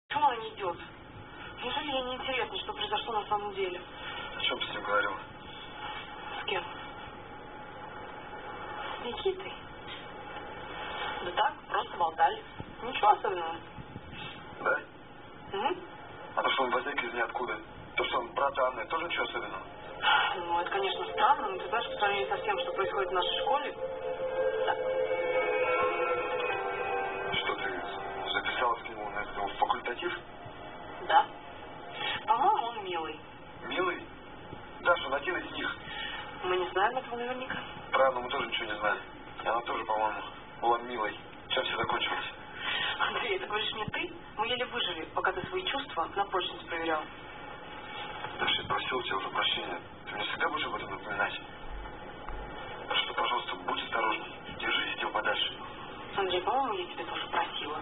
Почему она не идет? Неужели ей не интересно, что произошло на самом деле? О чем ты с ним говорила? С кем? С Никитой. Да так, просто болтали. Ничего особенного. Да? Угу. А то, что он возник из ниоткуда. То, что он брат Анны, тоже ничего особенного? Ну, это, конечно, странно, но ты знаешь, по сравнению со всем, что происходит в нашей школе, да. Что ты записалась к нему на этот факультатив? Да. По-моему, он милый. Милый? Даша, он один из них. Мы не знаем этого наверняка. Правда, мы тоже ничего не знаем. И она тоже, по-моему, была милой. Чем все закончилось? Андрей, это говоришь мне ты? Мы еле выжили, пока ты свои чувства на прочность проверял. Даша, я просил тебя уже прощения. Ты мне всегда будешь об этом напоминать? Так что, пожалуйста, будь осторожней. Держись от него подальше. Андрей, по-моему, я тебе тоже просила.